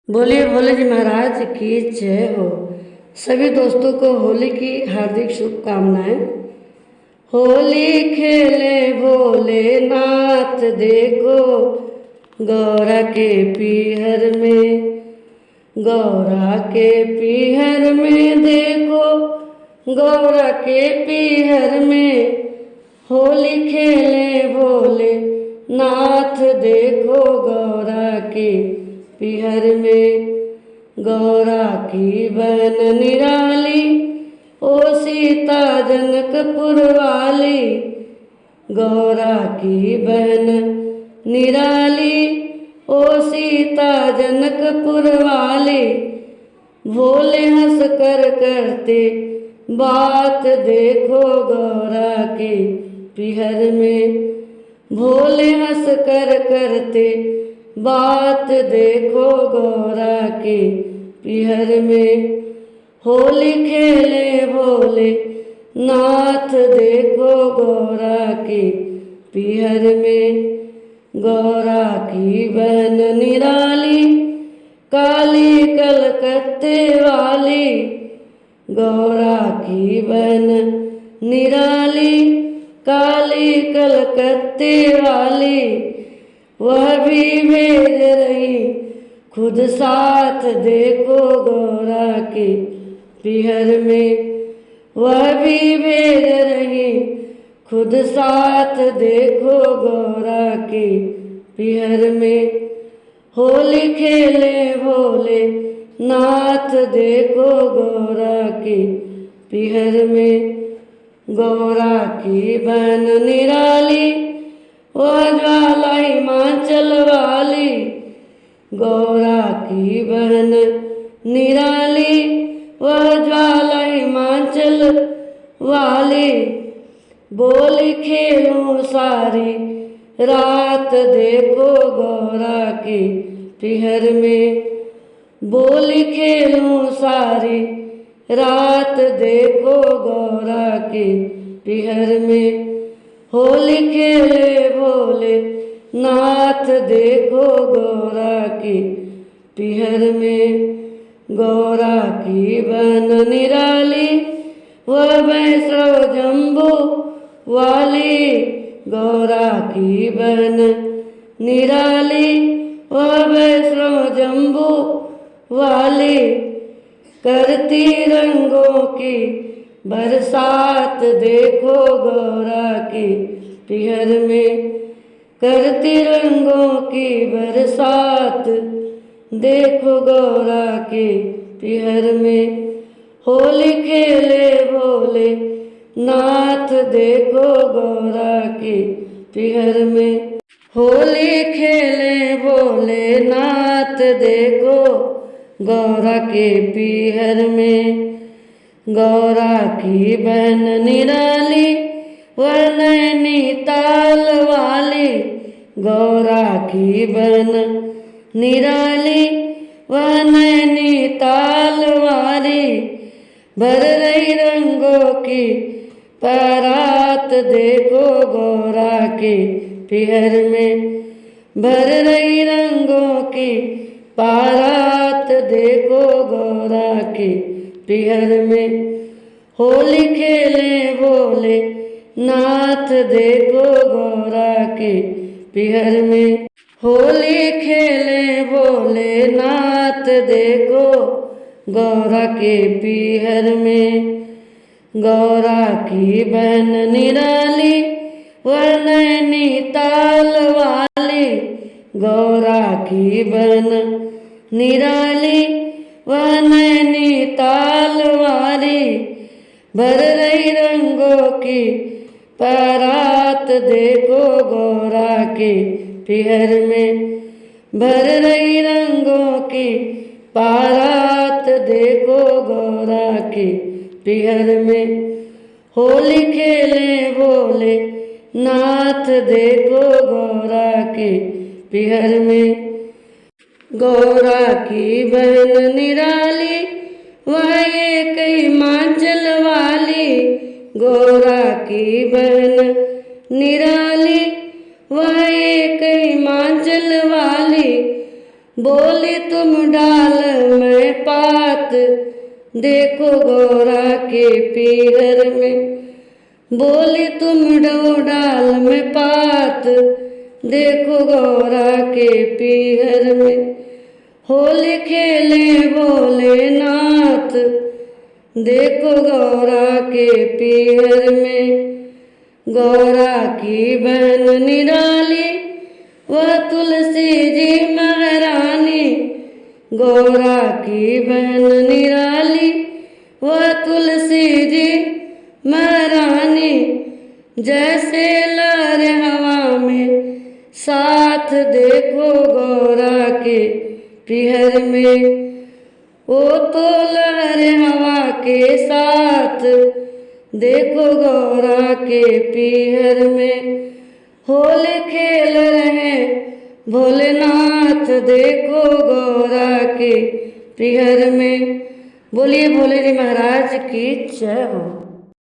बोलिए भोले जी महाराज की जय हो। सभी दोस्तों को होली की हार्दिक शुभकामनाएं। होली खेले भोलेनाथ देखो गौरा के पीहर में, गौरा के पीहर में देखो गौरा के पीहर में। होली खेले भोलेनाथ देखो गौरा के पीहर में। गौरा की बहन निराली ओ सीता जनकपुर वाली, गौरा की बहन निराली ओ सीता जनकपुर वाली। भोले हंस कर करते बात देखो गौरा के पीहर में। भोले हंस कर करते बात देखो गौरा के पीहर में। होली खेले भोले नाथ देखो गौरा के पीहर में। गौरा की बहन निराली काली कलकत्ते वाली, गौरा की बहन निराली काली कलकत्ते वाली। वह भी भेज रही खुद साथ देखो गौरा के पीहर में। वह भी भेज रही खुद साथ देखो गौरा के पीहर में। होली खेले भोले नाथ देखो गौरा के पीहर में। गौरा की बहन निराली वह ज्वाला हिमाचल वाली, गौरा की बहन निराली वह ज्वाला हिमाचल वाली। बोली खेलूं सारी रात देखो गौरा के पीहर में। बोली खेलूं सारी रात देखो गौरा के पीहर में। होली खेले भोले नाथ देखो गौरा के पीहर में। गौरा की बहन निराली वह वैष्णव जम्बू वाली, गौरा की बहन निराली वह वैष्णव जम्बू वाली। करती रंगों की बरसात देखो गौरा के पीहर में। करती रंगों की बरसात देखो गौरा के पीहर में। होली खेले भोले नाथ देखो गौरा के पीहर में। होली खेले भोले नाथ देखो गौरा के पीहर में। गौरा की बहन निराली वह नैनीताल वाली, गौरा की बहन निराली वह नैनीताल वाली। भर रही रंगों की बारात देखो गौरा के पीहर में। भर रही रंगों की बारात देखो गौरा के पीहर में। होली खेले भोले नाथ देखो गौरा के पीहर में। होली खेले भोले नाथ देखो गौरा के पीहर में। गौरा की बहन निराली वह नैनीताल वाली, गौरा की बहन निराली वह नैनीताल वाली। भर रही रंगों की बारात देखो गौरा के पीहर में। भर रही रंगों की बारात देखो गौरा के पीहर में। होली खेले भोले नाथ देखो गौरा के पीहर में। गौरा की बहन निराली वह एक हिमाचल वाली, गौरा की बहन निराली वह एक हिमाचल वाली। बोली तुम डाल देखो गौरा के पीहर में। बोली तुम डो डाल में पात, देखो गौरा के पीहर में। होली खेले भोलेनाथ, देखो गौरा के पीहर में। गौरा की बहन निराली वह तुलसी जी महारानी, गौरा की बहन निराली वह तुलसी जी महारानी। जैसे लहर हवा में साथ, देखो गौरा के पीहर में। वो तो लहर हवा के साथ, देखो गौरा के पीहर में। होली खेल रहे भोलेनाथ, देखो गौरा के पीहर में। बोलिए भोले जी महाराज की जय हो।